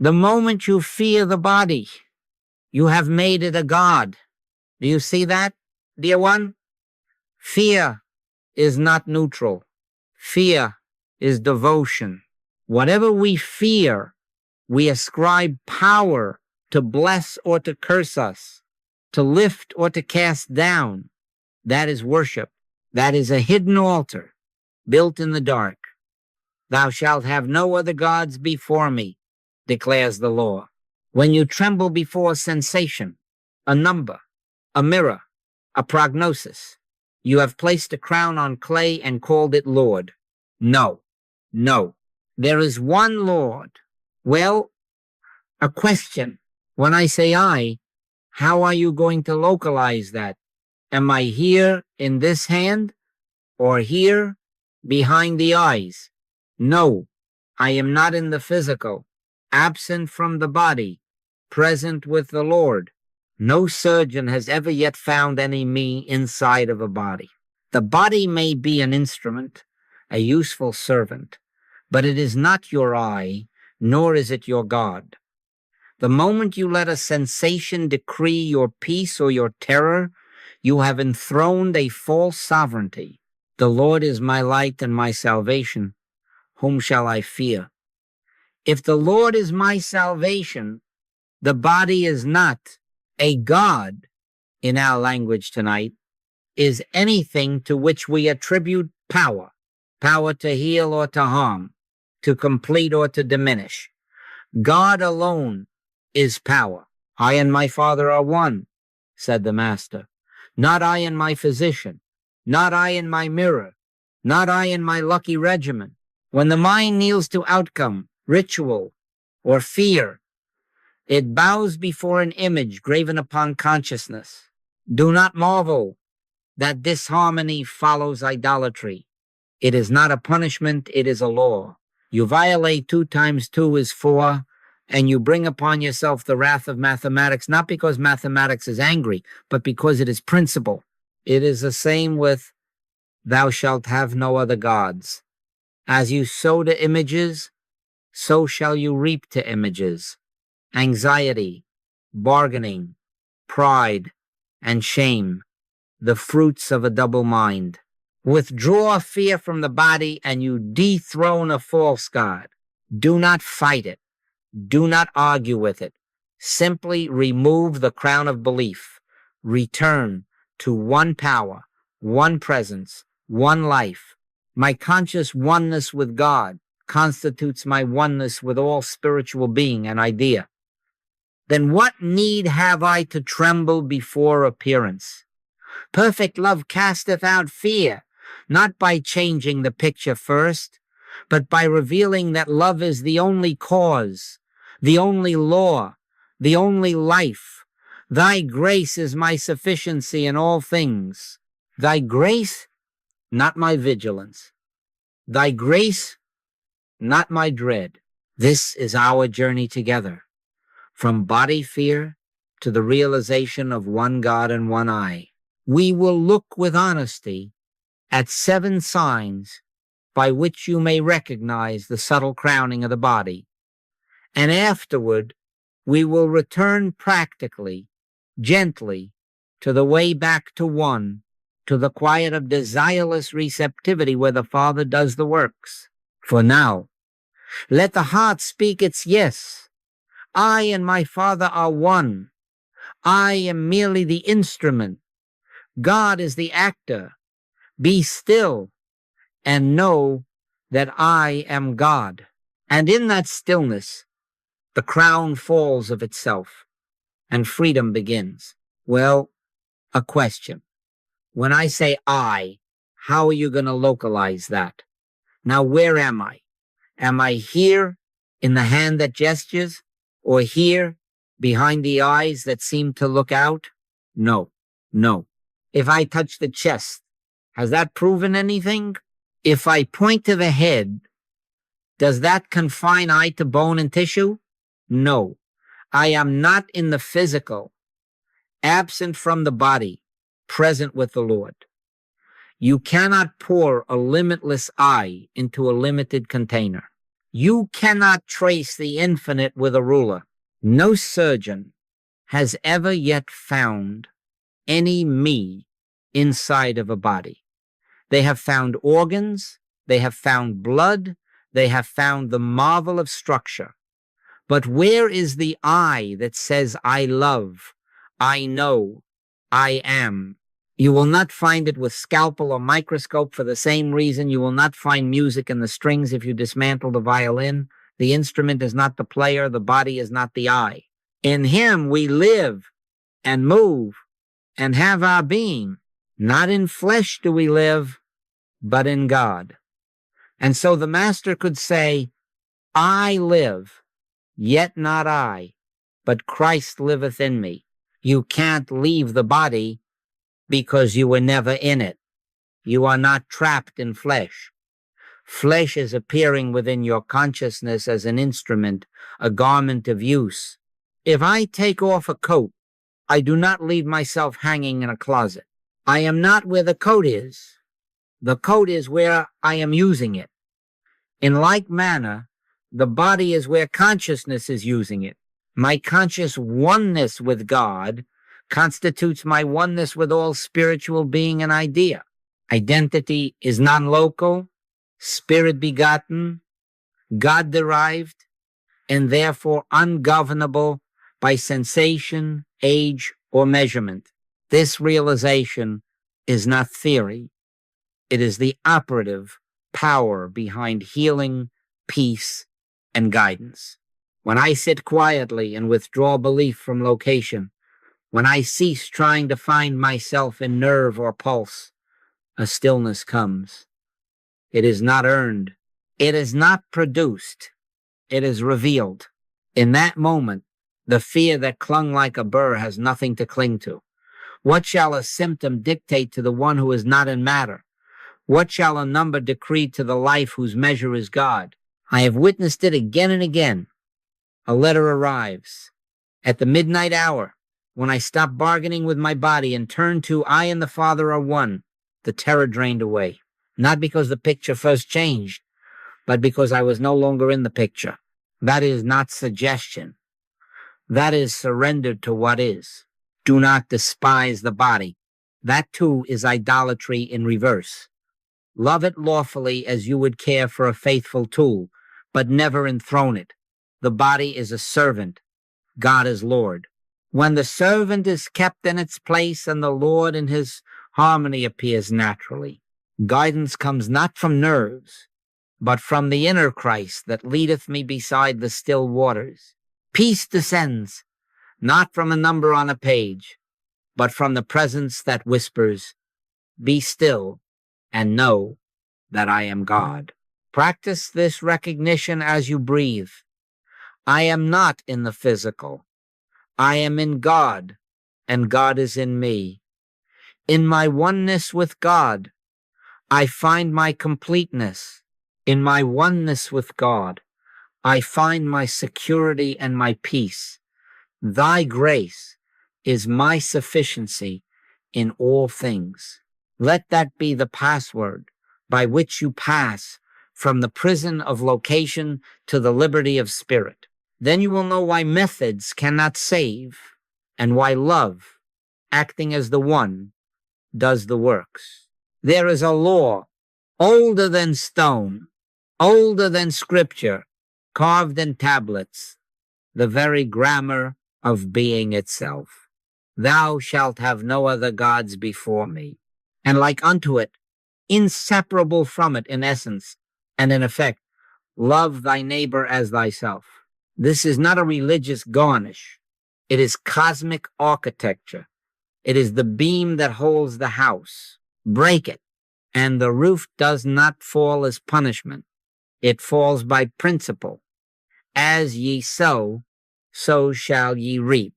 The moment you fear the body, you have made it a god. Do you see that, dear one? Fear is not neutral. Fear is devotion. Whatever we fear, we ascribe power to bless or to curse us, to lift or to cast down. That is worship. That is a hidden altar built in the dark. Thou shalt have no other gods before me, declares the law. When you tremble before a sensation, a number, a mirror, a prognosis, you have placed a crown on clay and called it Lord. No, no. There is one Lord. Well, a question. When I say I, how are you going to localize that? Am I here in this hand or here behind the eyes? No, I am not in the physical, absent from the body, present with the Lord. No surgeon has ever yet found any me inside of a body. The body may be an instrument, a useful servant, but it is not your I, nor is it your God. The moment you let a sensation decree your peace or your terror, you have enthroned a false sovereignty. The Lord is my light and my salvation. Whom shall I fear? If the Lord is my salvation, the body is not. A God, in our language tonight, is anything to which we attribute power. Power to heal or to harm, to complete or to diminish. God alone is power. I and my Father are one, said the Master. Not I and my physician, not I and my mirror, not I and my lucky regimen. When the mind kneels to outcome, ritual, or fear, it bows before an image graven upon consciousness. Do not marvel that disharmony follows idolatry. It is not a punishment, it is a law. You violate 2 times 2 is 4, and you bring upon yourself the wrath of mathematics, not because mathematics is angry, but because it is principle. It is the same with thou shalt have no other gods. As you sow to images, so shall you reap to images. Anxiety, bargaining, pride, and shame, the fruits of a double mind. Withdraw fear from the body and you dethrone a false god. Do not fight it. Do not argue with it. Simply remove the crown of belief. Return to one power, one presence, one life. My conscious oneness with God constitutes my oneness with all spiritual being and idea. Then what need have I to tremble before appearance? Perfect love casteth out fear, not by changing the picture first, but by revealing that love is the only cause, the only law, the only life. Thy grace is my sufficiency in all things. Thy grace, not my vigilance. Thy grace, not my dread. This is our journey together, from body fear to the realization of one God and one I. We will look with honesty at 7 signs by which you may recognize the subtle crowning of the body. And afterward, we will return practically, gently, to the way back to one, to the quiet of desireless receptivity where the Father does the works. For now, let the heart speak its yes. I and my Father are one. I am merely the instrument. God is the actor. Be still and know that I am God. And in that stillness, the crown falls of itself and freedom begins. Well, a question. When I say I, how are you going to localize that? Now, where am I? Am I here in the hand that gestures, or here behind the eyes that seem to look out? No, no. If I touch the chest, has that proven anything? If I point to the head, does that confine eye to bone and tissue? No. I am not in the physical, absent from the body, present with the Lord. You cannot pour a limitless I into a limited container. You cannot trace the infinite with a ruler. No surgeon has ever yet found any me inside of a body. They have found organs, they have found blood, they have found the marvel of structure. But where is the I that says, I love, I know, I am? You will not find it with scalpel or microscope for the same reason you will not find music in the strings if you dismantle the violin. The instrument is not the player, the body is not the I. In him we live and move and have our being. Not in flesh do we live, but in God. And so the master could say, I live, yet not I, but Christ liveth in me. You can't leave the body because you were never in it. You are not trapped in flesh. Flesh is appearing within your consciousness as an instrument, a garment of use. If I take off a coat, I do not leave myself hanging in a closet. I am not where the coat is. The coat is where I am using it. In like manner, the body is where consciousness is using it. My conscious oneness with God constitutes my oneness with all spiritual being and idea. Identity is non-local, spirit-begotten, God-derived, and therefore ungovernable by sensation, age, or measurement. This realization is not theory. It is the operative power behind healing, peace, and guidance. When I sit quietly and withdraw belief from location, when I cease trying to find myself in nerve or pulse, a stillness comes. It is not earned. It is not produced. It is revealed. In that moment, the fear that clung like a burr has nothing to cling to. What shall a symptom dictate to the one who is not in matter? What shall a number decree to the life whose measure is God? I have witnessed it again and again. A letter arrives. At the midnight hour, when I stop bargaining with my body and turn to I and the Father are one, the terror drained away. Not because the picture first changed, but because I was no longer in the picture. That is not suggestion. That is surrendered to what is. Do not despise the body. That too is idolatry in reverse. Love it lawfully as you would care for a faithful tool, but never enthrone it. The body is a servant. God is Lord. When the servant is kept in its place and the Lord in his harmony appears naturally, guidance comes not from nerves, but from the inner Christ that leadeth me beside the still waters. Peace descends, not from a number on a page, but from the presence that whispers, be still and know that I am God. Practice this recognition as you breathe. I am not in the physical. I am in God, and God is in me. In my oneness with God, I find my completeness. In my oneness with God, I find my security and my peace. Thy grace is my sufficiency in all things. Let that be the password by which you pass from the prison of location to the liberty of spirit. Then you will know why methods cannot save and why love, acting as the one, does the works. There is a law older than stone, older than scripture, carved in tablets, the very grammar of being itself. Thou shalt have no other gods before me. And like unto it, inseparable from it in essence and in effect, love thy neighbor as thyself. This is not a religious garnish. It is cosmic architecture. It is the beam that holds the house. Break it, and the roof does not fall as punishment. It falls by principle. As ye sow, so shall ye reap.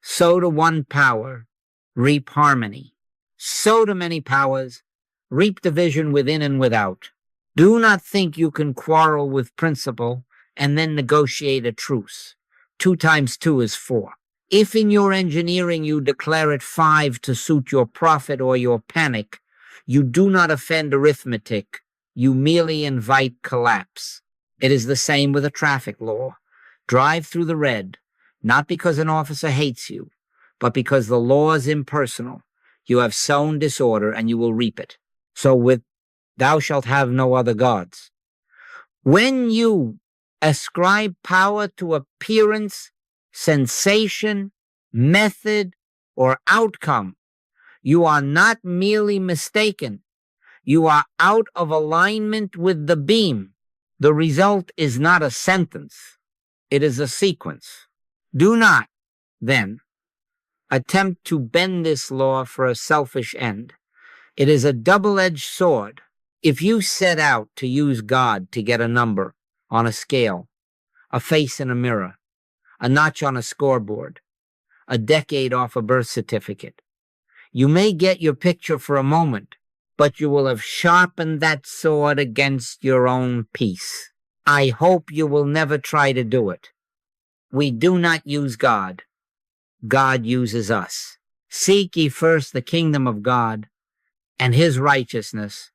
Sow to one power, reap harmony. Sow to many powers, reap division within and without. Do not think you can quarrel with principle and then negotiate a truce. 2 times 2 is 4. If in your engineering you declare it 5 to suit your profit or your panic, you do not offend arithmetic. You merely invite collapse. It is the same with a traffic law. Drive through the red, not because an officer hates you, but because the law is impersonal. You have sown disorder, and you will reap it. So with thou shalt have no other gods. When you ascribe power to appearance, sensation, method, or outcome, you are not merely mistaken. You are out of alignment with the beam. The result is not a sentence. It is a sequence. Do not, then, attempt to bend this law for a selfish end. It is a double-edged sword. If you set out to use God to get a number on a scale, a face in a mirror, a notch on a scoreboard, a decade off a birth certificate, you may get your picture for a moment, but you will have sharpened that sword against your own peace. I hope you will never try to do it. We do not use God. God uses us. Seek ye first the kingdom of God and his righteousness,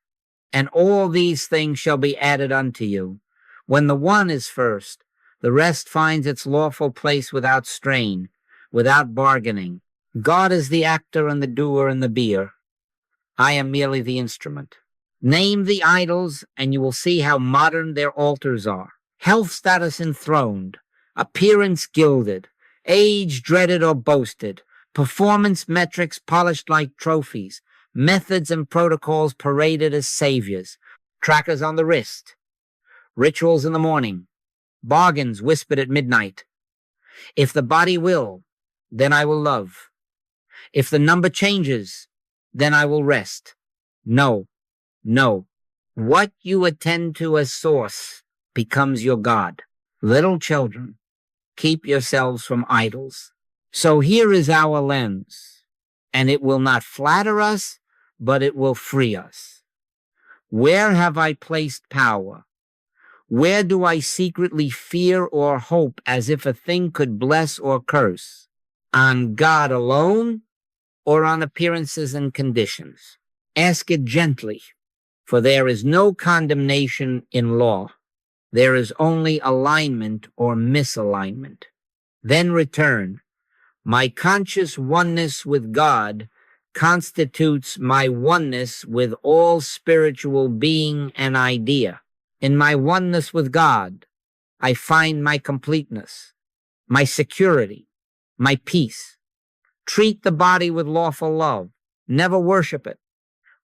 and all these things shall be added unto you. When the one is first, the rest finds its lawful place without strain, without bargaining. God is the actor and the doer and the beer. I am merely the instrument. Name the idols, and you will see how modern their altars are. Health status enthroned, appearance gilded, age dreaded or boasted, performance metrics polished like trophies, methods and protocols paraded as saviors, trackers on the wrist, rituals in the morning, bargains whispered at midnight. If the body will, then I will love. If the number changes, then I will rest. No, no. What you attend to as source becomes your God. Little children, keep yourselves from idols. So here is our lens, and it will not flatter us, but it will free us. Where have I placed power? Where do I secretly fear or hope as if a thing could bless or curse? On God alone, or on appearances and conditions? Ask it gently, for there is no condemnation in law. There is only alignment or misalignment. Then return. My conscious oneness with God constitutes my oneness with all spiritual being and idea. In my oneness with God, I find my completeness, my security, my peace. Treat the body with lawful love. Never worship it.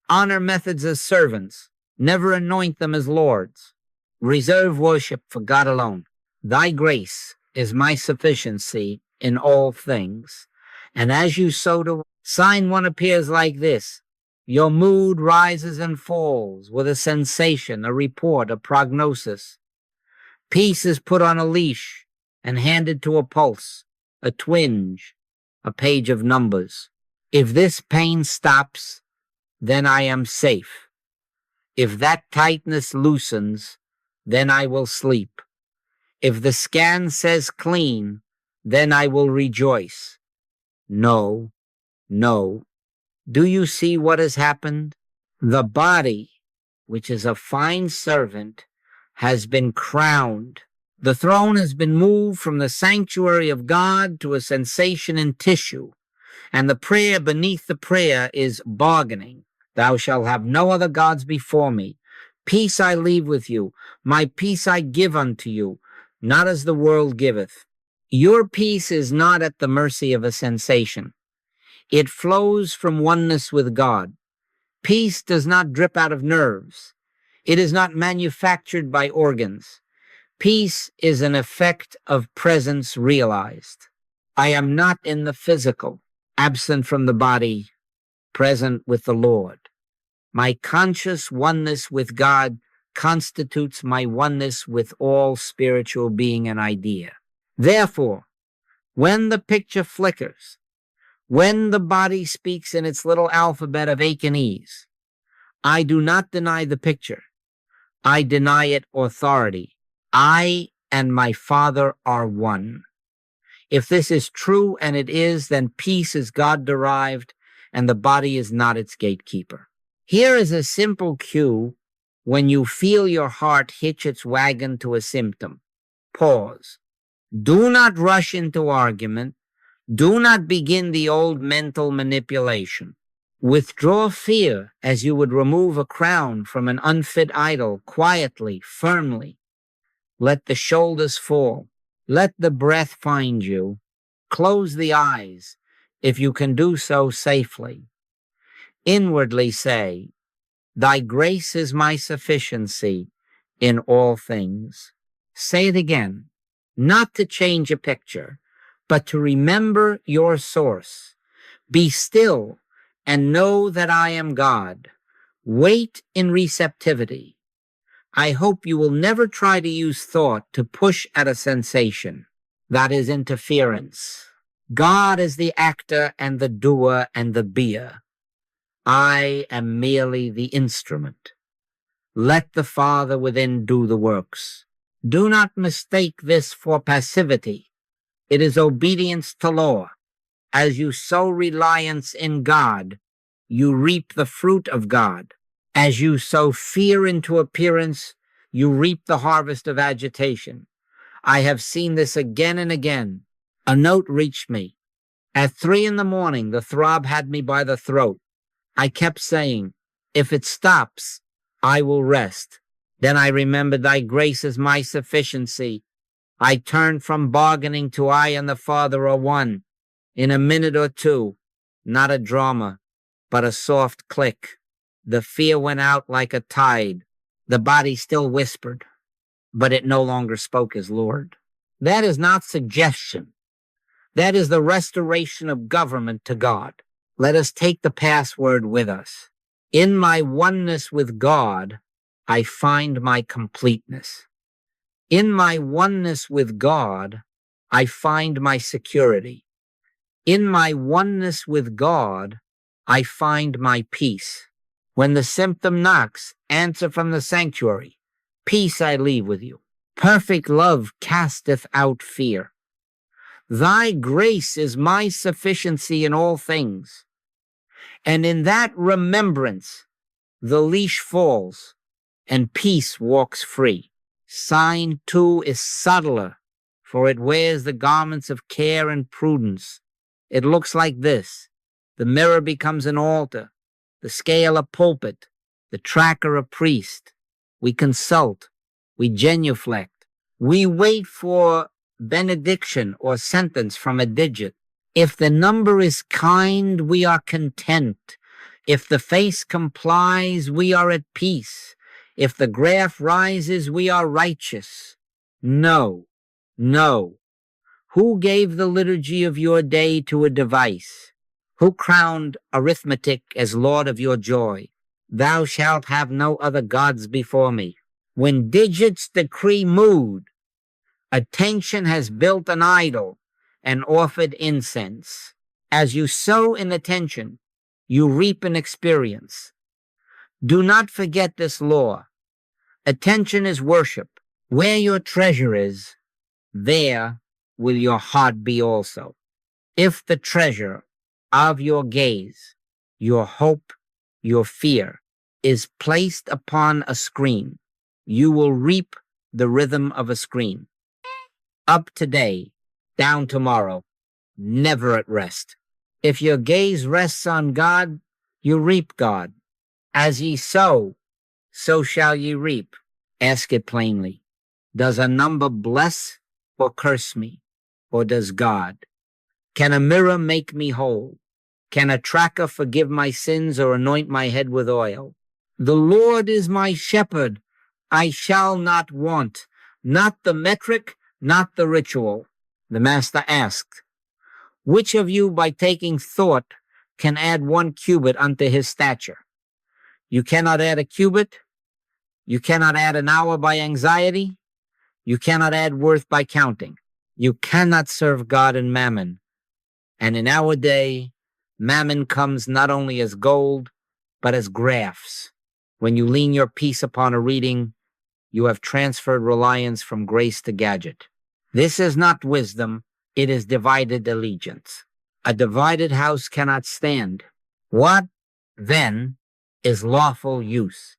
Honor methods as servants. Never anoint them as lords. Reserve worship for God alone. Thy grace is my sufficiency in all things. And as you sow to sign one appears like this. Your mood rises and falls with a sensation, a report, a prognosis. Peace is put on a leash and handed to a pulse, a twinge, a page of numbers. If this pain stops, then I am safe. If that tightness loosens, then I will sleep. If the scan says clean, then I will rejoice. No, no. Do you see what has happened? The body, which is a fine servant, has been crowned. The throne has been moved from the sanctuary of God to a sensation in tissue, and the prayer beneath the prayer is bargaining. Thou shalt have no other gods before me. Peace I leave with you. My peace I give unto you, not as the world giveth. Your peace is not at the mercy of a sensation. It flows from oneness with God. Peace does not drip out of nerves. It is not manufactured by organs. Peace is an effect of presence realized. I am not in the physical, absent from the body, present with the Lord. My conscious oneness with God constitutes my oneness with all spiritual being and idea. Therefore, when the picture flickers, when the body speaks in its little alphabet of ache and ease, I do not deny the picture. I deny it authority. I and my Father are one. If this is true, and it is, then peace is God-derived, and the body is not its gatekeeper. Here is a simple cue When you feel your heart hitch its wagon to a symptom, pause. Do not rush into argument. Do not begin the old mental manipulation. Withdraw fear as you would remove a crown from an unfit idol, quietly, firmly. Let the shoulders fall. Let the breath find you. Close the eyes, if you can do so safely. Inwardly say, Thy grace is my sufficiency in all things. Say it again, not to change a picture, but to remember your source. Be still and know that I am God. Wait in receptivity. I hope you will never try to use thought to push at a sensation. That is interference. God is the actor and the doer and the beer. I am merely the instrument. Let the Father within do the works. Do not mistake this for passivity. It is obedience to law. As you sow reliance in God, you reap the fruit of God. As you sow fear into appearance, you reap the harvest of agitation. I have seen this again and again. A note reached me. At 3 a.m, the throb had me by the throat. I kept saying, if it stops, I will rest. Then I remembered thy grace is my sufficiency. I turned from bargaining to I and the Father are one. In a minute or two, not a drama, but a soft click. The fear went out like a tide. The body still whispered, but it no longer spoke as Lord. That is not suggestion. That is the restoration of government to God. Let us take the password with us. In my oneness with God, I find my completeness. In my oneness with God, I find my security. In my oneness with God, I find my peace. When the symptom knocks, answer from the sanctuary. Peace I leave with you. Perfect love casteth out fear. Thy grace is my sufficiency in all things. And in that remembrance, the leash falls and peace walks free. Sign 2 is subtler, for it wears the garments of care and prudence. It looks like this. The mirror becomes an altar, the scale a pulpit, the tracker a priest. We consult, we genuflect, we wait for benediction or sentence from a digit. If the number is kind, we are content. If the face complies, we are at peace. If the graph rises, we are righteous. No, no. Who gave the liturgy of your day to a device? Who crowned arithmetic as Lord of your joy? Thou shalt have no other gods before me. When digits decree mood, attention has built an idol and offered incense. As you sow in attention, you reap in experience. Do not forget this law. Attention is worship. Where your treasure is, there will your heart be also. If the treasure of your gaze, your hope, your fear is placed upon a screen, you will reap the rhythm of a scream. Up today, down tomorrow, never at rest. If your gaze rests on God, you reap God. As ye sow, so shall ye reap. Ask it plainly. Does a number bless or curse me? Or does God? Can a mirror make me whole? Can a tracker forgive my sins or anoint my head with oil? The Lord is my shepherd. I shall not want. Not the metric, not the ritual. The master asked, which of you by taking thought can add 1 cubit unto his stature? You cannot add a cubit. You cannot add an hour by anxiety. You cannot add worth by counting. You cannot serve God and mammon. And in our day, mammon comes not only as gold, but as graphs. When you lean your peace upon a reading, you have transferred reliance from grace to gadget. This is not wisdom. It is divided allegiance. A divided house cannot stand. What, then, is lawful use?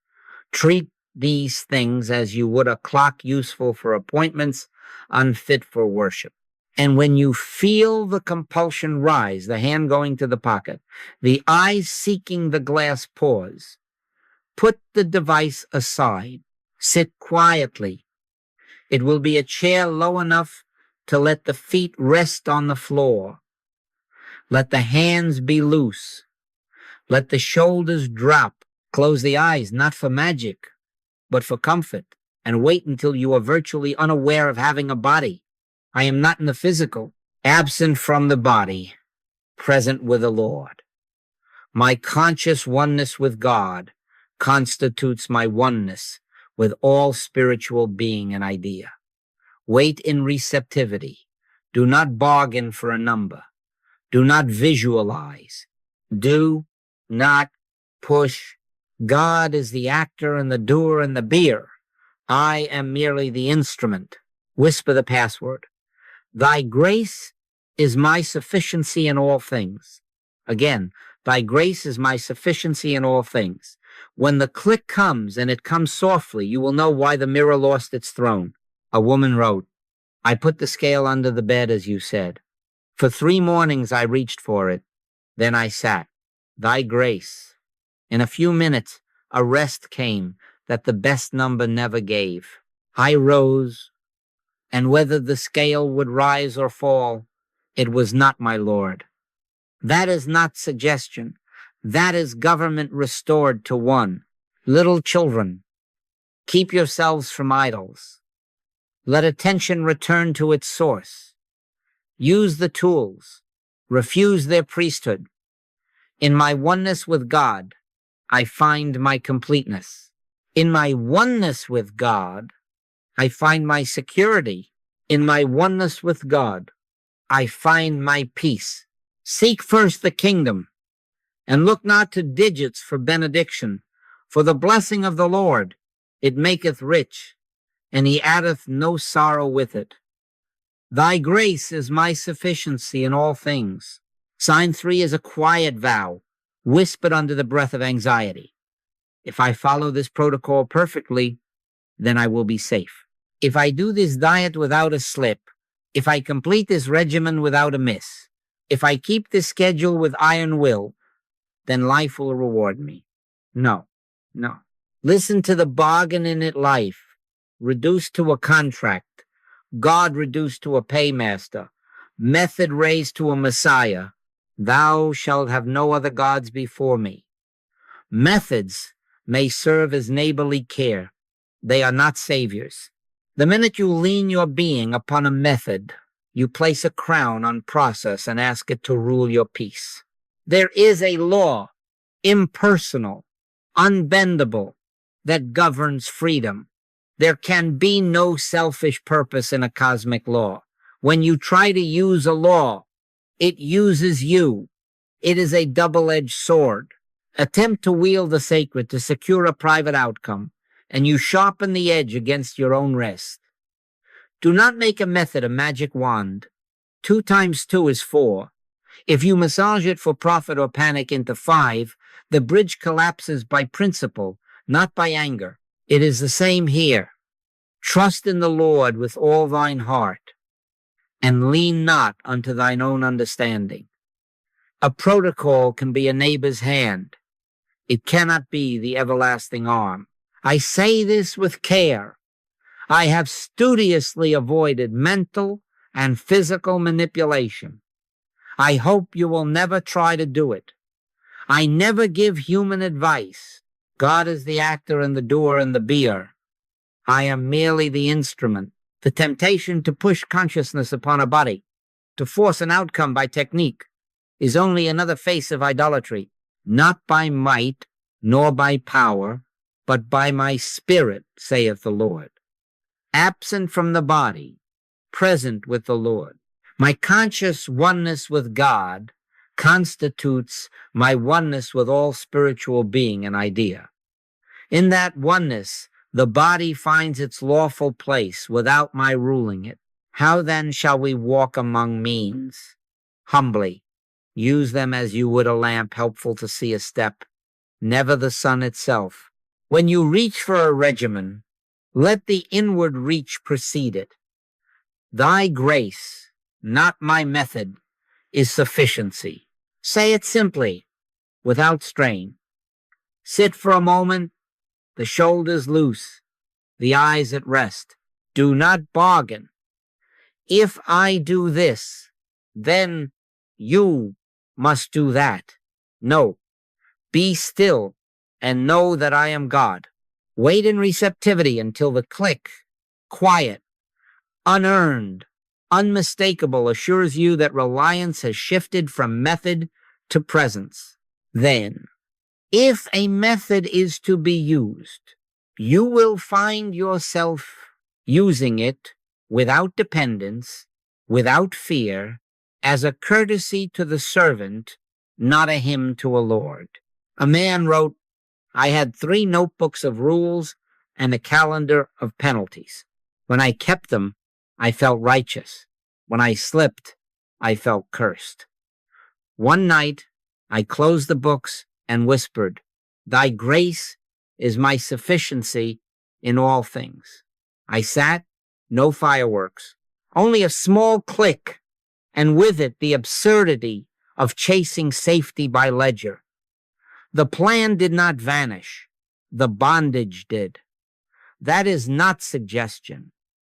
Treat these things as you would a clock useful for appointments, unfit for worship. And when you feel the compulsion rise, the hand going to the pocket, the eyes seeking the glass pause, put the device aside. Sit quietly. It will be a chair low enough to let the feet rest on the floor. Let the hands be loose. Let the shoulders drop. Close the eyes, not for magic, but for comfort, and wait until you are virtually unaware of having a body. I am not in the physical, absent from the body, present with the Lord. My conscious oneness with God constitutes my oneness with all spiritual being and idea. Wait in receptivity. Do not bargain for a number. Do not visualize. Do not push. God is the actor and the doer and the beer. I am merely the instrument. Whisper the password. Thy grace is my sufficiency in all things. Again, thy grace is my sufficiency in all things. When the click comes, and it comes softly, you will know why the mirror lost its throne. A woman wrote, I put the scale under the bed, as you said. For 3 mornings I reached for it. Then I sat. Thy grace. In a few minutes, a rest came that the best number never gave. I rose, and whether the scale would rise or fall, it was not my Lord. That is not suggestion. That is government restored to one. Little children, keep yourselves from idols. Let attention return to its source. Use the tools. Refuse their priesthood. In my oneness with God, I find my completeness. In my oneness with God, I find my security. In my oneness with God, I find my peace. Seek first the kingdom, and look not to digits for benediction. For the blessing of the Lord, it maketh rich, and he addeth no sorrow with it. Thy grace is my sufficiency in all things. Sign 3 is a quiet vow, whispered under the breath of anxiety. If I follow this protocol perfectly, then I will be safe. If I do this diet without a slip, if I complete this regimen without a miss, if I keep this schedule with iron will, then life will reward me. No. Listen to the bargain in it, life, reduced to a contract, God reduced to a paymaster, method raised to a Messiah. Thou shalt have no other gods before me. Methods may serve as neighborly care. They are not saviors. The minute you lean your being upon a method, you place a crown on process and ask it to rule your peace. There is a law, impersonal, unbendable, that governs freedom. There can be no selfish purpose in a cosmic law. When you try to use a law, it uses you. It is a double-edged sword. Attempt to wield the sacred to secure a private outcome, and you sharpen the edge against your own rest. Do not make a method a magic wand. 2 times 2 is 4. If you massage it for profit or panic into 5, the bridge collapses by principle, not by anger. It is the same here. Trust in the Lord with all thine heart, and lean not unto thine own understanding. A protocol can be a neighbor's hand. It cannot be the everlasting arm. I say this with care. I have studiously avoided mental and physical manipulation. I hope you will never try to do it. I never give human advice. God is the actor and the doer and the beer. I am merely the instrument. The temptation to push consciousness upon a body, to force an outcome by technique, is only another face of idolatry. Not by might, nor by power, but by my spirit, saith the Lord. Absent from the body, present with the Lord. My conscious oneness with God constitutes my oneness with all spiritual being and idea. In that oneness, the body finds its lawful place without my ruling it. How then shall we walk among means? Humbly, use them as you would a lamp helpful to see a step, never the sun itself, When you reach for a regimen, let the inward reach precede it. Thy grace, not my method, is sufficiency. Say it simply, without strain. Sit for a moment, the shoulders loose, the eyes at rest. Do not bargain. If I do this, then you must do that. No, be still and know that I am God. Wait in receptivity until the click, quiet, unearned, unmistakable, assures you that reliance has shifted from method to presence. Then, if a method is to be used, you will find yourself using it without dependence, without fear, as a courtesy to the servant, not a hymn to a lord. A man wrote, I had 3 notebooks of rules and a calendar of penalties. When I kept them, I felt righteous. When I slipped, I felt cursed. One night, I closed the books and whispered, Thy grace is my sufficiency in all things. I sat, no fireworks, only a small click, and with it the absurdity of chasing safety by ledger. The plan did not vanish. The bondage did. That is not suggestion.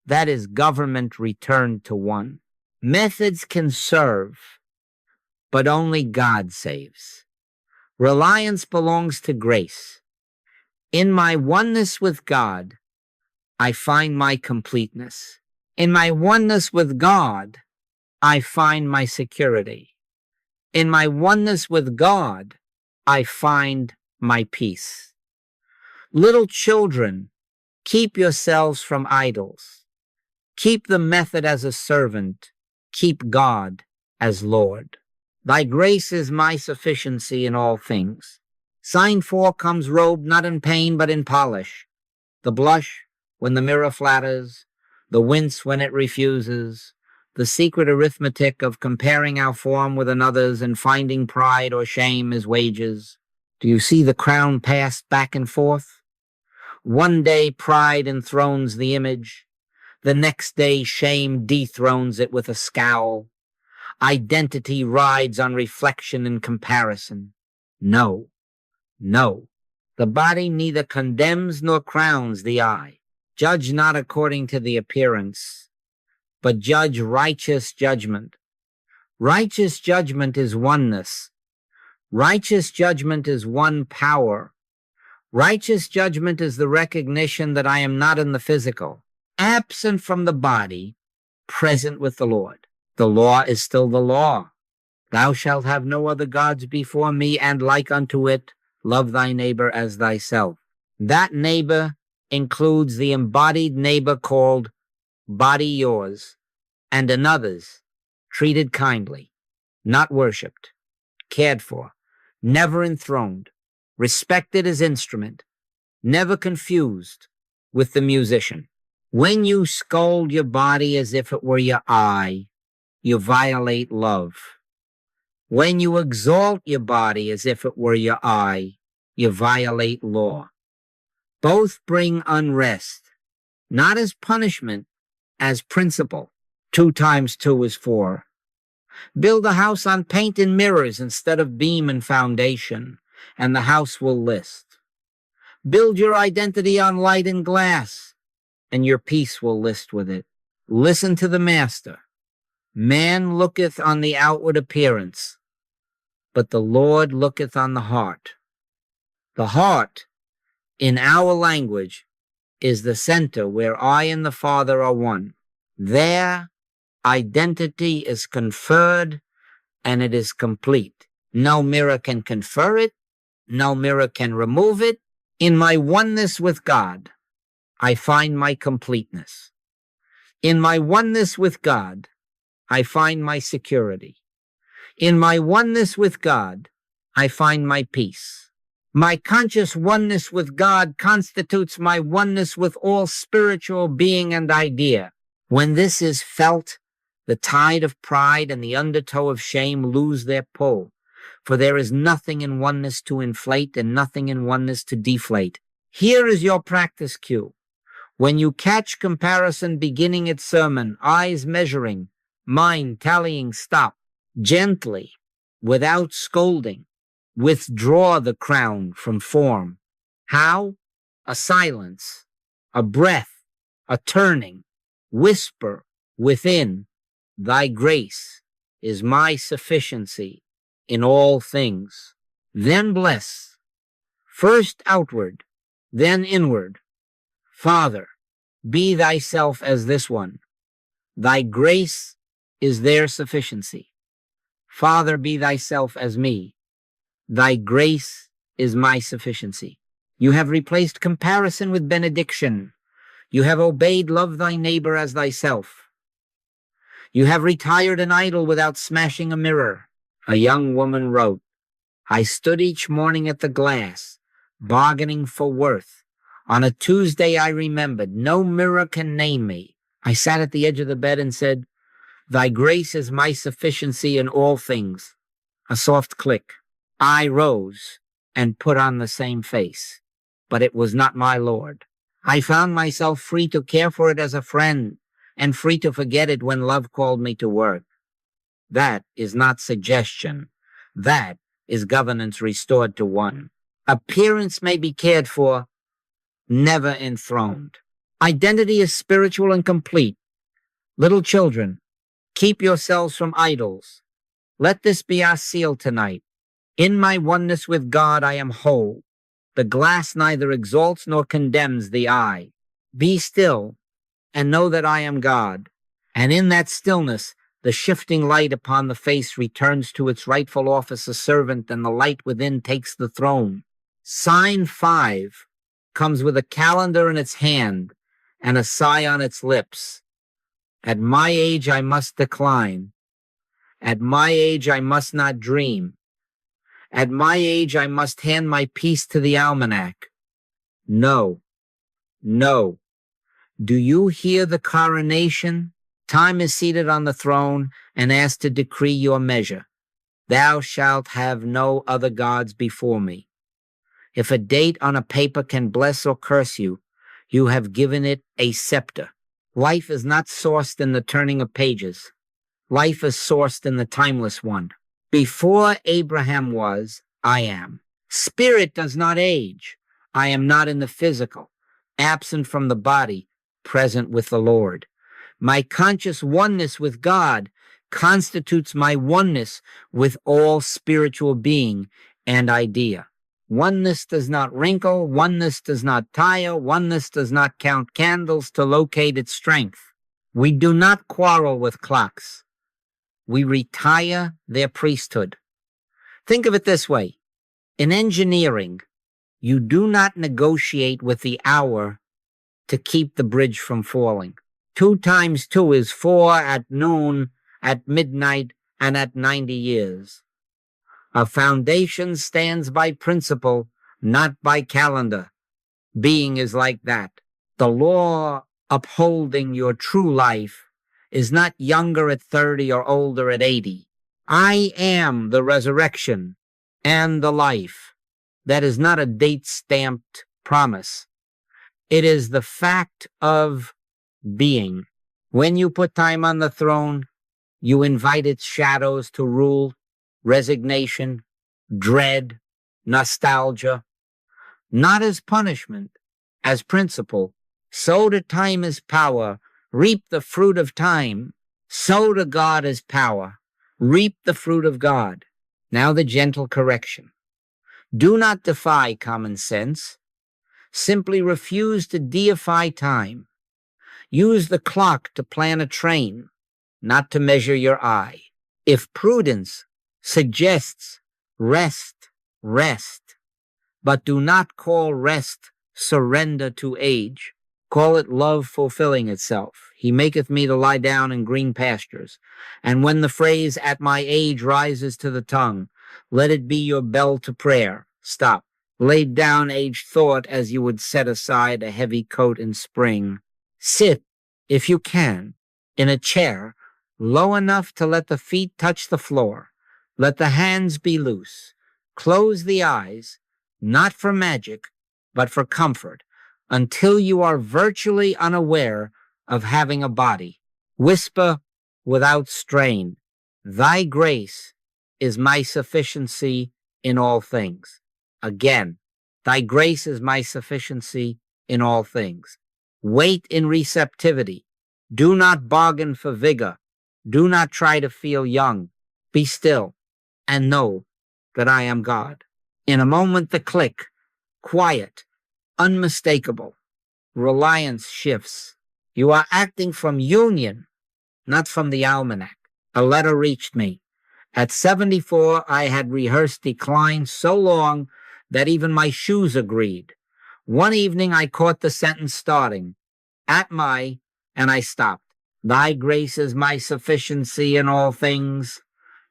That is government returned to one. Methods can serve, but only God saves. Reliance belongs to grace. In my oneness with God, I find my completeness. In my oneness with God, I find my security. In my oneness with God, I find my peace. Little children, keep yourselves from idols. Keep the method as a servant. Keep God as Lord. Thy grace is my sufficiency in all things. Sign 4 comes robed not in pain but in polish. The blush when the mirror flatters, the wince when it refuses, the secret arithmetic of comparing our form with another's and finding pride or shame as wages. Do you see the crown passed back and forth? One day pride enthrones the image. The next day shame dethrones it with a scowl. Identity rides on reflection and comparison. No, no. The body neither condemns nor crowns the eye. Judge not according to the appearance, but judge righteous judgment. Righteous judgment is oneness. Righteous judgment is one power. Righteous judgment is the recognition that I am not in the physical, absent from the body, present with the Lord. The law is still the law. Thou shalt have no other gods before me, and like unto it, love thy neighbor as thyself. That neighbor includes the embodied neighbor called body yours, and another's, treated kindly, not worshipped, cared for, never enthroned, respected as instrument, never confused with the musician. When you scold your body as if it were your eye, you violate love. When you exalt your body as if it were your eye, you violate law. Both bring unrest, not as punishment, as principle. 2 times 2 is 4. Build a house on paint and mirrors instead of beam and foundation, and the house will list. Build your identity on light and glass, and your peace will list with it. Listen to the master. Man looketh on the outward appearance, but the Lord looketh on the heart. The heart, in our language, is the center where I and the Father are one. There, identity is conferred, and it is complete. No mirror can confer it. No mirror can remove it. In my oneness with God, I find my completeness. In my oneness with God, I find my security. In my oneness with God, I find my peace. My conscious oneness with God constitutes my oneness with all spiritual being and idea. When this is felt, the tide of pride and the undertow of shame lose their pull, for there is nothing in oneness to inflate and nothing in oneness to deflate. Here is your practice cue. When you catch comparison beginning its sermon, eyes measuring, mind tallying, stop. Gently, without scolding, withdraw the crown from form. How? A silence, a breath, a turning. Whisper within, thy grace is my sufficiency in all things. Then bless, first outward, then inward. Father, be thyself as this one. Thy grace is their sufficiency. Father, be thyself as me. Thy grace is my sufficiency. You have replaced comparison with benediction. You have obeyed love thy neighbor as thyself. You have retired an idol without smashing a mirror. A young woman wrote, I stood each morning at the glass, bargaining for worth. On a Tuesday I remembered, no mirror can name me. I sat at the edge of the bed and said, thy grace is my sufficiency in all things. A soft click. I rose and put on the same face, but it was not my Lord. I found myself free to care for it as a friend and free to forget it when love called me to work. That is not suggestion. That is governance restored to one. Appearance may be cared for, never enthroned. Identity is spiritual and complete. Little children, keep yourselves from idols. Let this be our seal tonight. In my oneness with God, I am whole. The glass neither exalts nor condemns the eye. Be still and know that I am God. And in that stillness, the shifting light upon the face returns to its rightful office a servant, and the light within takes the throne. Sign 5 comes with a calendar in its hand and a sigh on its lips. At my age, I must decline. At my age, I must not dream. At my age, I must hand my peace to the almanac. No, no. Do you hear the coronation? Time is seated on the throne and asked to decree your measure. Thou shalt have no other gods before me. If a date on a paper can bless or curse you, you have given it a scepter. Life is not sourced in the turning of pages. Life is sourced in the timeless one. Before Abraham was, I am. Spirit does not age. I am not in the physical, absent from the body, present with the Lord. My conscious oneness with God constitutes my oneness with all spiritual being and idea. Oneness does not wrinkle, oneness does not tire, oneness does not count candles to locate its strength. We do not quarrel with clocks. We retire their priesthood. Think of it this way. In engineering, you do not negotiate with the hour to keep the bridge from falling. 2 times 2 is 4 at noon, at midnight, and at 90 years. A foundation stands by principle, not by calendar. Being is like that. The law upholding your true life is not younger at 30 or older at 80. I am the resurrection and the life. That is not a date-stamped promise. It is the fact of being. When you put time on the throne, you invite its shadows to rule, resignation, dread, nostalgia, not as punishment, as principle. Sow to time as power, reap the fruit of time. Sow to God as power, reap the fruit of God. Now the gentle correction. Do not defy common sense. Simply refuse to deify time. Use the clock to plan a train, not to measure your eye. If prudence suggests rest, rest, but do not call rest surrender to age. Call it love fulfilling itself. He maketh me to lie down in green pastures. And when the phrase at my age rises to the tongue, let it be your bell to prayer. Stop. Lay down aged thought as you would set aside a heavy coat in spring. Sit, if you can, in a chair low enough to let the feet touch the floor. Let the hands be loose. Close the eyes, not for magic, but for comfort, until you are virtually unaware of having a body. Whisper without strain, "Thy grace is my sufficiency in all things." Again, "Thy grace is my sufficiency in all things." Wait in receptivity. Do not bargain for vigor. Do not try to feel young. Be still and know that I am God. In a moment, the click, quiet, unmistakable. Reliance shifts. You are acting from union, not from the almanac. A letter reached me. At 74, I had rehearsed decline so long that even my shoes agreed. One evening, I caught the sentence starting, and I stopped. "Thy grace is my sufficiency in all things."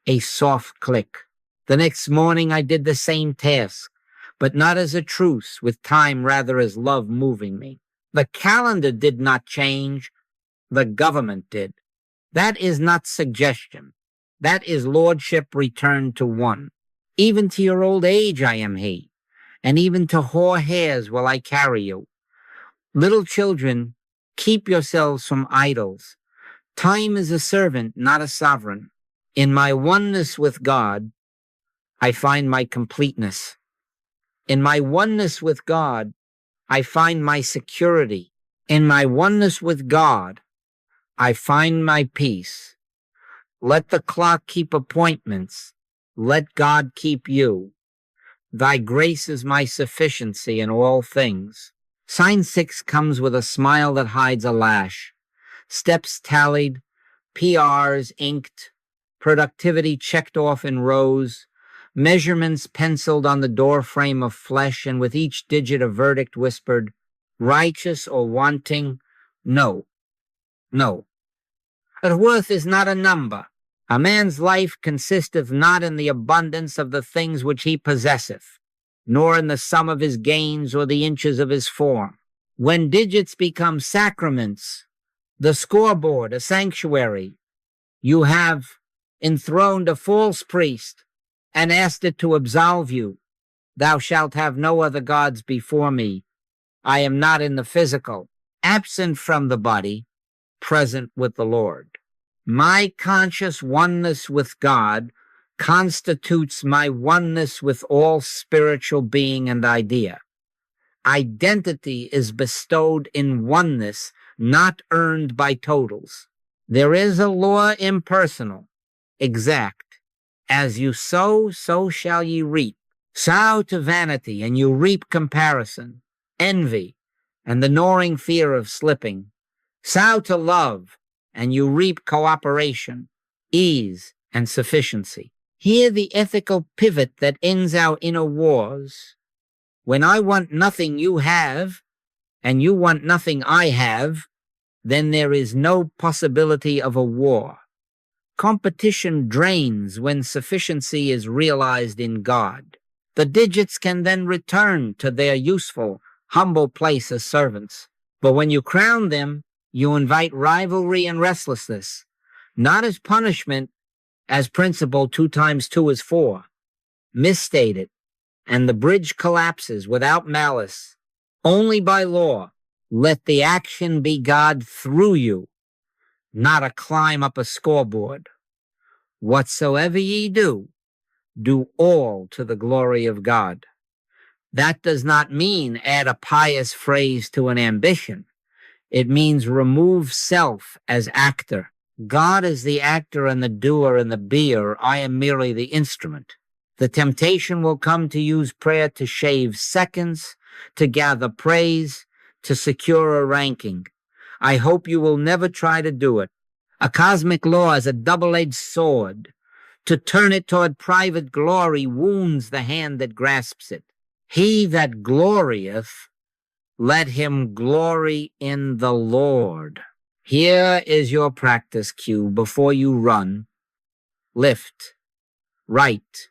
A soft click. The next morning, I did the same task, but not as a truce with time, rather as love moving me. The calendar did not change. The government did. That is not suggestion. That is lordship returned to one. Even to your old age I am he, and even to hoar hairs will I carry you. Little children, keep yourselves from idols. Time is a servant, not a sovereign. In my oneness with God, I find my completeness. In my oneness with God, I find my security. In my oneness with God, I find my peace. Let the clock keep appointments. Let God keep you. Thy grace is my sufficiency in all things. Sign 6 comes with a smile that hides a lash. Steps tallied, PRs inked, productivity checked off in rows, measurements penciled on the doorframe of flesh, and with each digit a verdict whispered, righteous or wanting, no, no. But worth is not a number. A man's life consisteth not in the abundance of the things which he possesseth, nor in the sum of his gains or the inches of his form. When digits become sacraments, the scoreboard a sanctuary, you have enthroned a false priest and asked it to absolve you. Thou shalt have no other gods before me. I am not in the physical, absent from the body, present with the Lord. My conscious oneness with God constitutes my oneness with all spiritual being and idea. Identity is bestowed in oneness, not earned by totals. There is a law impersonal, exact. As you sow, so shall ye reap. Sow to vanity, and you reap comparison, envy, and the gnawing fear of slipping. Sow to love, and you reap cooperation, ease, and sufficiency. Here the ethical pivot that ends our inner wars. When I want nothing you have, and you want nothing I have, then there is no possibility of a war. Competition drains when sufficiency is realized in God. The digits can then return to their useful, humble place as servants. But when you crown them, you invite rivalry and restlessness, not as punishment, as principle 2 times 2 is 4. Misstated, and the bridge collapses without malice. Only by law, let the action be God through you, not a climb up a scoreboard. Whatsoever ye do, do all to the glory of God. That does not mean add a pious phrase to an ambition. It means remove self as actor. God is the actor and the doer and the beer. I am merely the instrument. The temptation will come to use prayer to shave seconds, to gather praise, to secure a ranking. I hope you will never try to do it. A cosmic law is a double-edged sword. To turn it toward private glory wounds the hand that grasps it. He that glorieth, let him glory in the Lord. Here is your practice cue before you run, lift, write,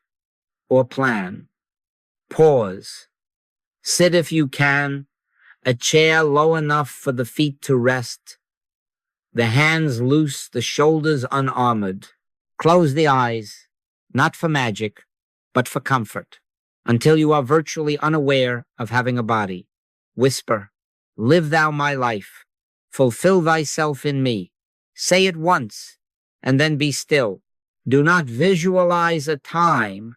or plan. Pause. Sit if you can, a chair low enough for the feet to rest, the hands loose, the shoulders unarmored. Close the eyes, not for magic, but for comfort. until you are virtually unaware of having a body. Whisper, live thou my life. Fulfill thyself in me. Say it once, and then be still. Do not visualize a time.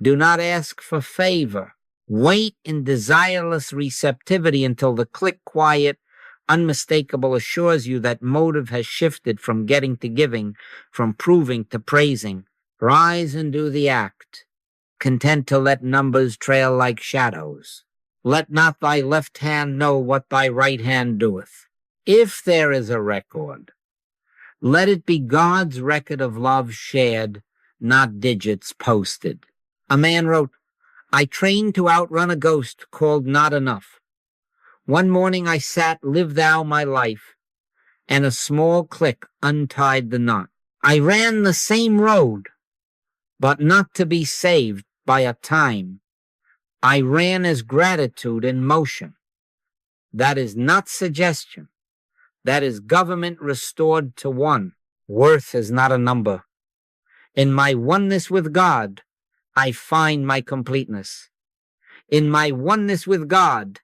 Do not ask for favor. Wait in desireless receptivity until the click quiet, unmistakable assures you that motive has shifted from getting to giving, from proving to praising. Rise and do the act, content to let numbers trail like shadows. Let not thy left hand know what thy right hand doeth. If there is a record, let it be God's record of love shared, not digits posted. A man wrote, I trained to outrun a ghost called not enough. One morning I sat, live thou my life, and a small click untied the knot. I ran the same road, but not to be saved by a time. I ran as gratitude in motion. That is not suggestion. That is government restored to one. Worth is not a number. In my oneness with God, I find my completeness. In my oneness with God,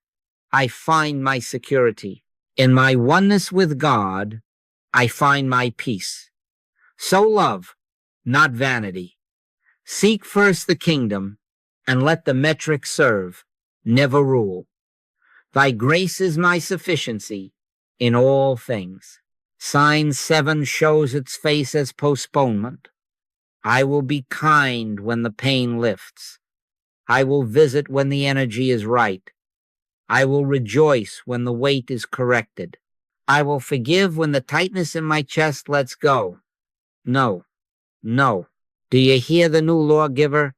I find my security. In my oneness with God, I find my peace. So love, not vanity. Seek first the kingdom, and let the metric serve, never rule. Thy grace is my sufficiency in all things. Sign 7 shows its face as postponement. I will be kind when the pain lifts. I will visit when the energy is right. I will rejoice when the weight is corrected. I will forgive when the tightness in my chest lets go. No, no. Do you hear the new lawgiver?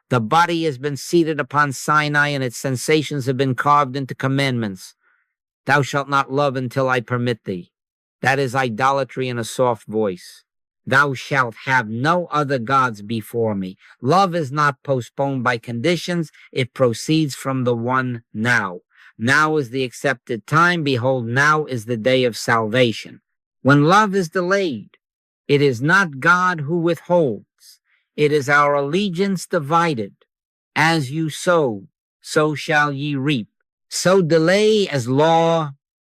The body has been seated upon Sinai, and its sensations have been carved into commandments. Thou shalt not love until I permit thee. That is idolatry in a soft voice. Thou shalt have no other gods before me. Love is not postponed by conditions. It proceeds from the one now. Now is the accepted time. Behold, now is the day of salvation. When love is delayed, it is not God who withholds. It is our allegiance divided. As you sow, so shall ye reap. So delay as law,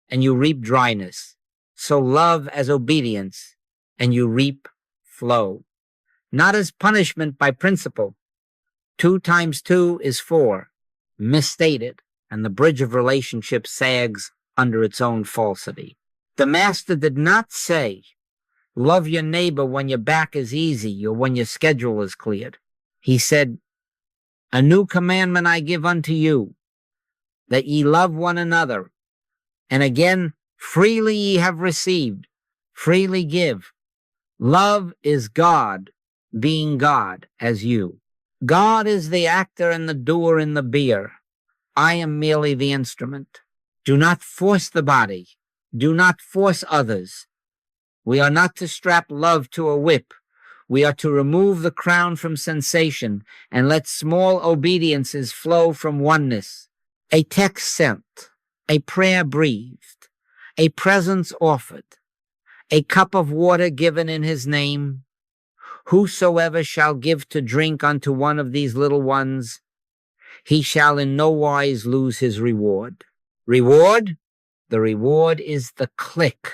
and you reap dryness. So love as obedience, and you reap flow. Not as punishment by principle. 2 times 2 is 4. Misstated, and the bridge of relationship sags under its own falsity. The master did not say, love your neighbor when your back is easy or when your schedule is cleared. He said, a new commandment I give unto you, that ye love one another. And again, freely ye have received, freely give. Love is God, being God as you. God is the actor and the doer in the beer. I am merely the instrument. Do not force the body. Do not force others. We are not to strap love to a whip. We are to remove the crown from sensation and let small obediences flow from oneness. A text sent, a prayer breathed, a presence offered, a cup of water given in his name. Whosoever shall give to drink unto one of these little ones, he shall in no wise lose his reward. Reward? The reward is the click,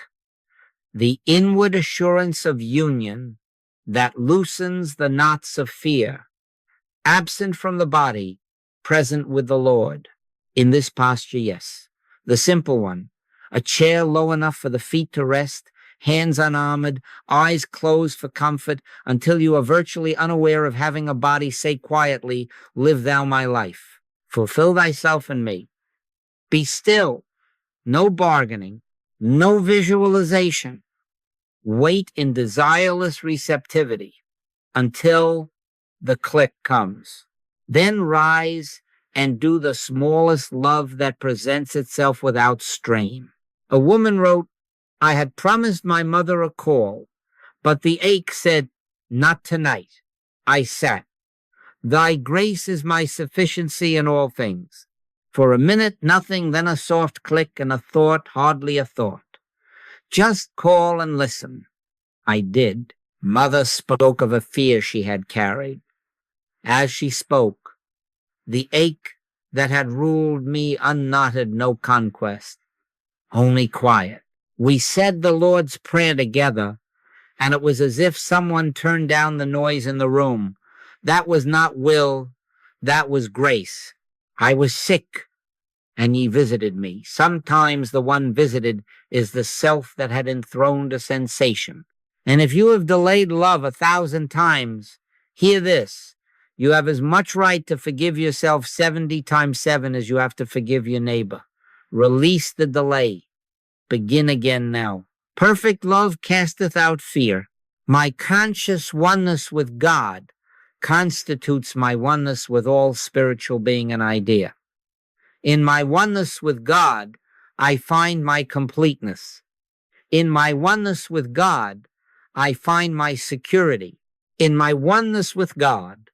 the inward assurance of union that loosens the knots of fear, absent from the body, present with the Lord. In this posture, yes, the simple one, a chair low enough for the feet to rest, hands unarmored, eyes closed for comfort, until you are virtually unaware of having a body. Say quietly, live thou my life. Fulfill thyself in me. Be still. No bargaining. No visualization. Wait in desireless receptivity until the click comes. Then rise and do the smallest love that presents itself without strain. A woman wrote, I had promised my mother a call, but the ache said, not tonight. I sat. Thy grace is my sufficiency in all things. For a minute, nothing, then a soft click and a thought, hardly a thought. Just call and listen. I did. Mother spoke of a fear she had carried. As she spoke, The ache that had ruled me unknotted no conquest, only quiet. We said the Lord's Prayer together, and it was as if someone turned down the noise in the room. That was not will, that was grace. I was sick, and ye visited me. Sometimes the one visited is the self that had enthroned a sensation. And if you have delayed love 1,000 times, hear this. You have as much right to forgive yourself 70 times 7 as you have to forgive your neighbor. Release the delay. Begin again now. Perfect love casteth out fear. My conscious oneness with God constitutes my oneness with all spiritual being and idea. In my oneness with God, I find my completeness. In my oneness with God, I find my security. In my oneness with God,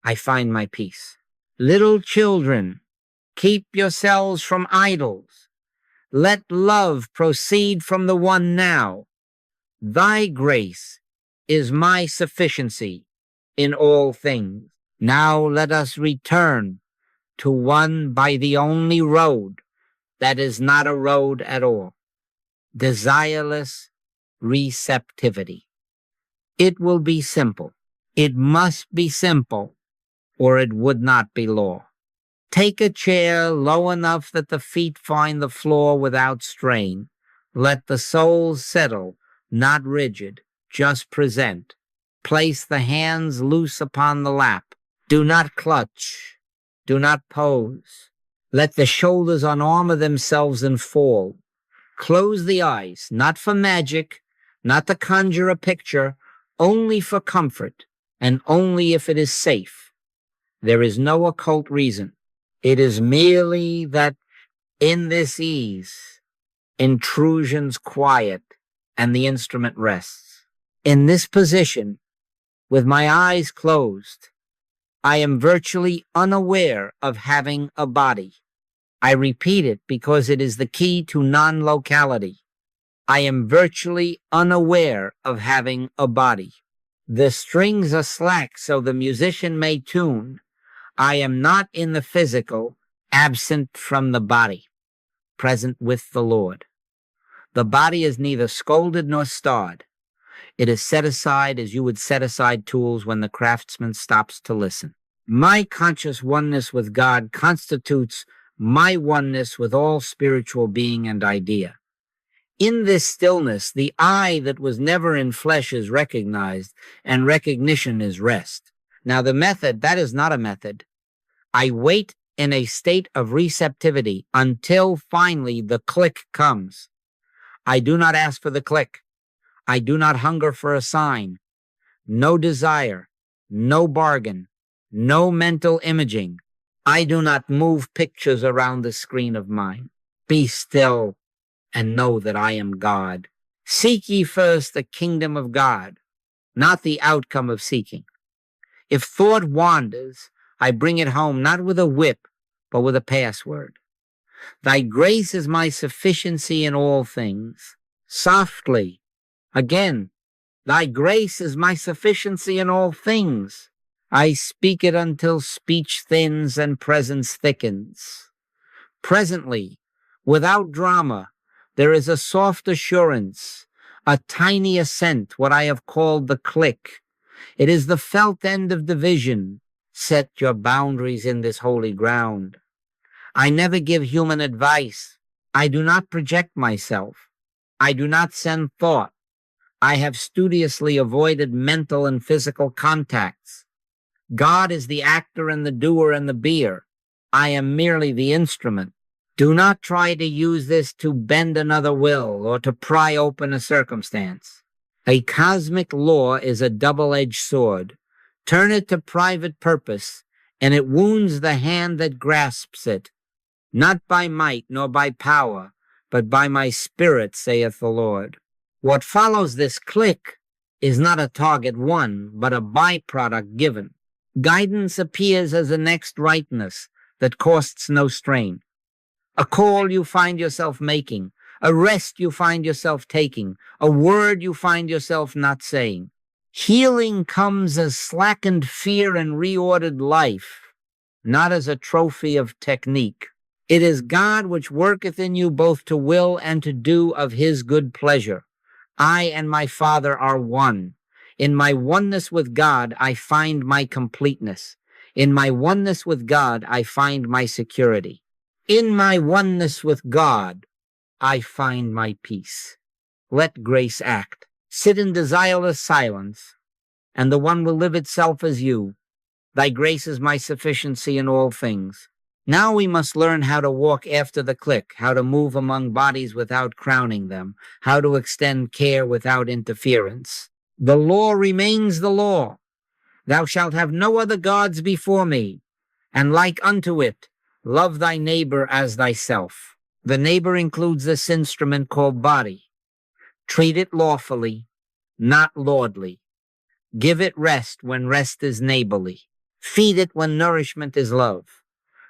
I find my peace. Little children, keep yourselves from idols. Let love proceed from the one now. Thy grace is my sufficiency in all things. Now let us return to one by the only road that is not a road at all. Desireless receptivity. It will be simple. It must be simple, or it would not be law. Take a chair low enough that the feet find the floor without strain. Let the soles settle, not rigid, just present. Place the hands loose upon the lap. Do not clutch. Do not pose. Let the shoulders unarmor themselves and fall. Close the eyes, not for magic, not to conjure a picture, only for comfort, and only if it is safe. There is no occult reason. It is merely that in this ease, intrusions quiet and the instrument rests. In this position, with my eyes closed, I am virtually unaware of having a body. I repeat it because it is the key to non-locality. I am virtually unaware of having a body. The strings are slack so the musician may tune. I am not in the physical, absent from the body, present with the Lord. The body is neither scolded nor starred. It is set aside as you would set aside tools when the craftsman stops to listen. My conscious oneness with God constitutes my oneness with all spiritual being and idea. In this stillness, the I that was never in flesh is recognized, and recognition is rest. Now the method, that is not a method. I wait in a state of receptivity until finally the click comes. I do not ask for the click. I do not hunger for a sign. No desire, no bargain, no mental imaging. I do not move pictures around the screen of mine. Be still and know that I am God. Seek ye first the kingdom of God, not the outcome of seeking. If thought wanders, I bring it home not with a whip, but with a password. Thy grace is my sufficiency in all things. Softly, again, thy grace is my sufficiency in all things. I speak it until speech thins and presence thickens. Presently, without drama, there is a soft assurance, a tiny assent, what I have called the click. It is the felt end of division. Set your boundaries in this holy ground. I never give human advice. I do not project myself. I do not send thought. I have studiously avoided mental and physical contacts. God is the actor and the doer and the beer. I am merely the instrument. Do not try to use this to bend another will or to pry open a circumstance. A cosmic law is a double-edged sword. Turn it to private purpose, and it wounds the hand that grasps it. Not by might nor by power, but by my spirit, saith the Lord. What follows this click is not a target won, but a byproduct given. Guidance appears as a next rightness that costs no strain. A call you find yourself making, a rest you find yourself taking, a word you find yourself not saying. Healing comes as slackened fear and reordered life, not as a trophy of technique. It is God which worketh in you both to will and to do of his good pleasure. I and my Father are one. In my oneness with God, I find my completeness. In my oneness with God, I find my security. In my oneness with God, I find my peace. Let grace act. Sit in desireless silence, and the one will live itself as you. Thy grace is my sufficiency in all things. Now we must learn how to walk after the click, how to move among bodies without crowning them, how to extend care without interference. The law remains the law. Thou shalt have no other gods before me, and like unto it, love thy neighbor as thyself. The neighbor includes this instrument called body. Treat it lawfully, not lordly. Give it rest when rest is neighborly. Feed it when nourishment is love.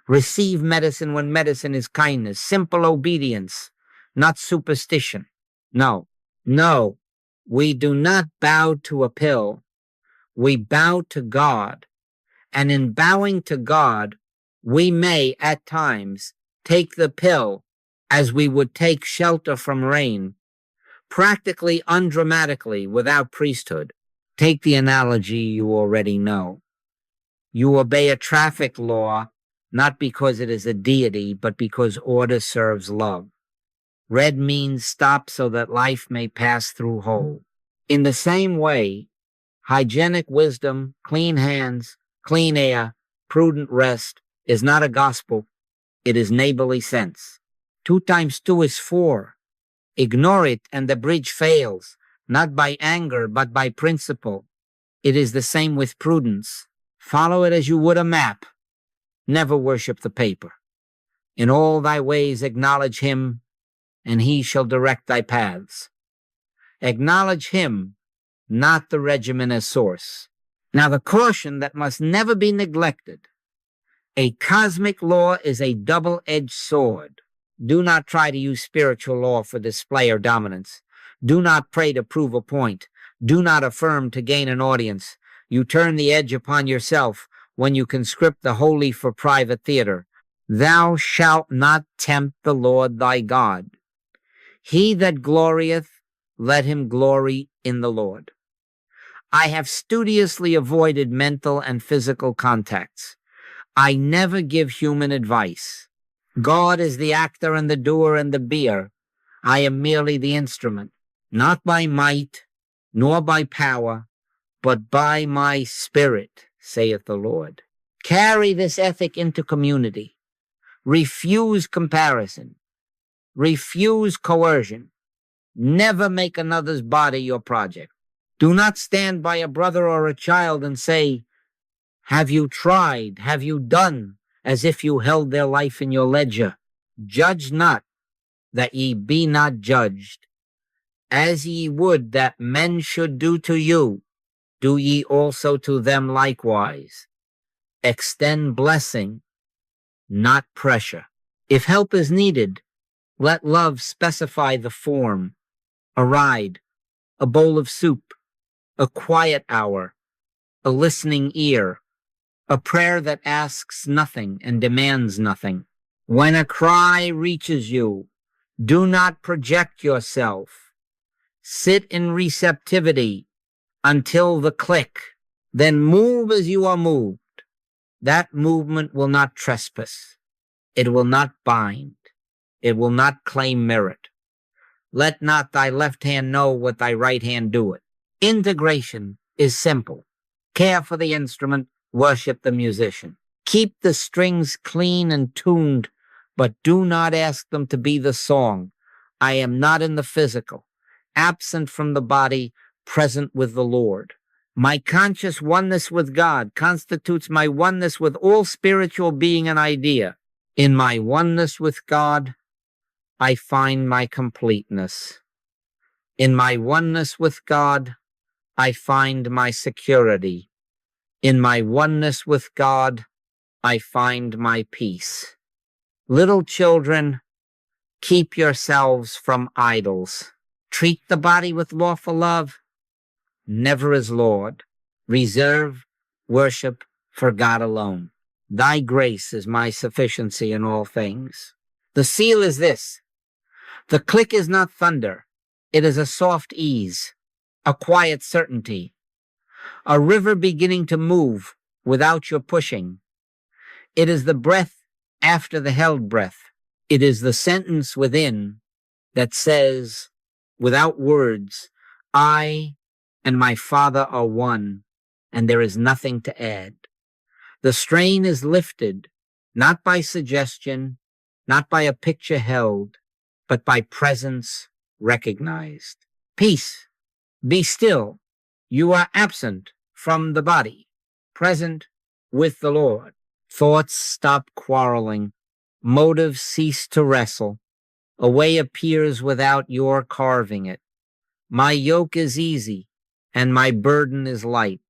Receive medicine when medicine is kindness. Simple obedience, not superstition. No, we do not bow to a pill. We bow to God. And in bowing to God, we may, at times, take the pill as we would take shelter from rain, practically undramatically, without priesthood. Take the analogy you already know. You obey a traffic law, not because it is a deity, but because order serves love. Red means stop so that life may pass through whole. In the same way, hygienic wisdom, clean hands, clean air, prudent rest is not a gospel. It is neighborly sense. 2 times 2 is 4. Ignore it and the bridge fails, not by anger, but by principle. It is the same with prudence. Follow it as you would a map. Never worship the paper. In all thy ways acknowledge him, and he shall direct thy paths. Acknowledge him, not the regimen as source. Now the caution that must never be neglected. A cosmic law is a double-edged sword. Do not try to use spiritual law for display or dominance. Do not pray to prove a point. Do not affirm to gain an audience. You turn the edge upon yourself when you conscript the holy for private theater. Thou shalt not tempt the Lord thy God. He that glorieth, let him glory in the Lord. I have studiously avoided mental and physical contacts. I never give human advice. God is the actor and the doer and the beer. I am merely the instrument, not by might, nor by power, but by my spirit, saith the Lord. Carry this ethic into community. Refuse comparison. Refuse coercion. Never make another's body your project. Do not stand by a brother or a child and say, have you tried? Have you done? As if you held their life in your ledger. Judge not, that ye be not judged. As ye would that men should do to you, do ye also to them likewise. Extend blessing, not pressure. If help is needed, let love specify the form. A ride, a bowl of soup, a quiet hour, a listening ear, a prayer that asks nothing and demands nothing. When a cry reaches you, do not project yourself. Sit in receptivity until the click. Then move as you are moved. That movement will not trespass. It will not bind. It will not claim merit. Let not thy left hand know what thy right hand doeth. Integration is simple. Care for the instrument, worship the musician. Keep the strings clean and tuned, but do not ask them to be the song. I am not in the physical, absent from the body, present with the Lord. My conscious oneness with God constitutes my oneness with all spiritual being and idea. In my oneness with God, I find my completeness. In my oneness with God, I find my security. In my oneness with God, I find my peace. Little children, keep yourselves from idols. Treat the body with lawful love, never as Lord. Reserve worship for God alone. Thy grace is my sufficiency in all things. The seal is this. The click is not thunder. It is a soft ease, a quiet certainty, a river beginning to move without your pushing. It is the breath after the held breath. It is the sentence within that says, without words, I and my Father are one, and there is nothing to add. The strain is lifted, not by suggestion, not by a picture held, but by presence recognized. Peace, be still. You are absent from the body, present with the Lord. Thoughts stop quarreling. Motives cease to wrestle. A way appears without your carving it. My yoke is easy, and my burden is light.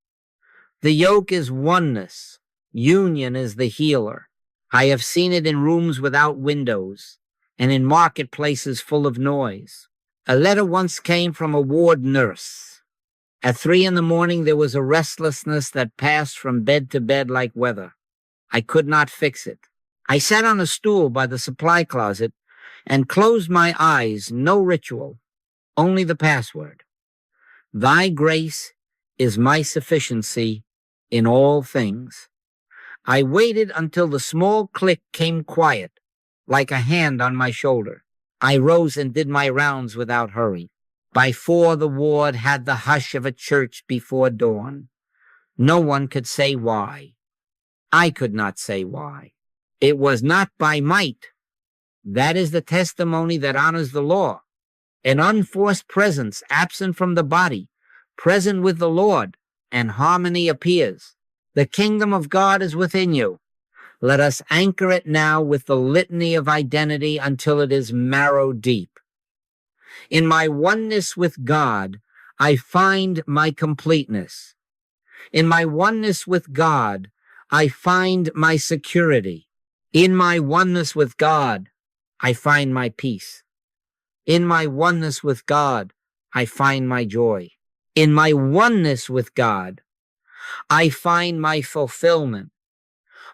The yoke is oneness. Union is the healer. I have seen it in rooms without windows and in marketplaces full of noise. A letter once came from a ward nurse. At 3 a.m, there was a restlessness that passed from bed to bed like weather. I could not fix it. I sat on a stool by the supply closet and closed my eyes. No ritual, only the password. Thy grace is my sufficiency in all things. I waited until the small click came quiet, like a hand on my shoulder. I rose and did my rounds without hurry. By 4, the ward had the hush of a church before dawn. No one could say why. I could not say why. It was not by might. That is the testimony that honors the law. An unforced presence, absent from the body, present with the Lord, and harmony appears. The kingdom of God is within you. Let us anchor it now with the litany of identity until it is marrow deep. In my oneness with God, I find my completeness. In my oneness with God, I find my security. In my oneness with God, I find my peace. In my oneness with God, I find my joy. In my oneness with God, I find my fulfillment.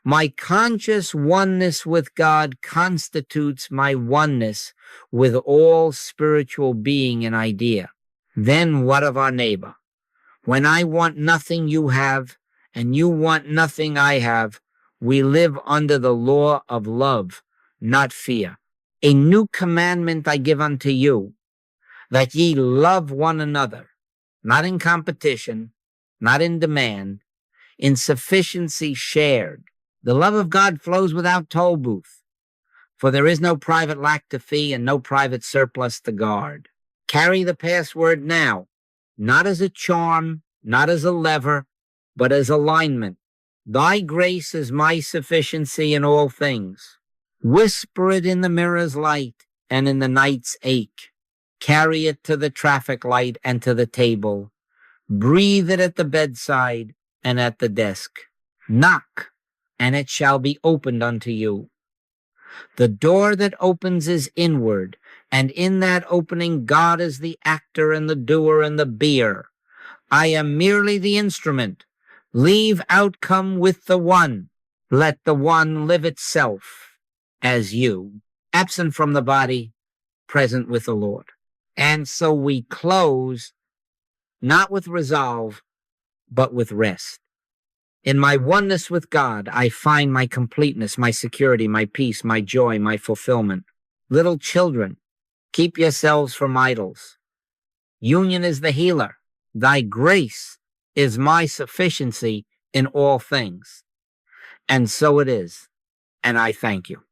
My conscious oneness with God constitutes my oneness with all spiritual being and idea. Then what of our neighbor? When I want nothing you have, and you want nothing I have, we live under the law of love, not fear. A new commandment I give unto you, that ye love one another, not in competition, not in demand, in sufficiency shared. The love of God flows without toll booth, for there is no private lack to fee and no private surplus to guard. Carry the password now, not as a charm, not as a lever, but as alignment. Thy grace is my sufficiency in all things. Whisper it in the mirror's light and in the night's ache. Carry it to the traffic light and to the table. Breathe it at the bedside and at the desk. Knock, and it shall be opened unto you. The door that opens is inward, and in that opening God is the actor and the doer and the beer. I am merely the instrument. Leave outcome with the one. Let the one live itself as you, absent from the body, present with the Lord. And so we close not with resolve, but with rest. In my oneness with God, I find my completeness, my security, my peace, my joy, my fulfillment. Little children, keep yourselves from idols. Union is the healer. Thy grace is my sufficiency in all things. And so it is. And I thank you.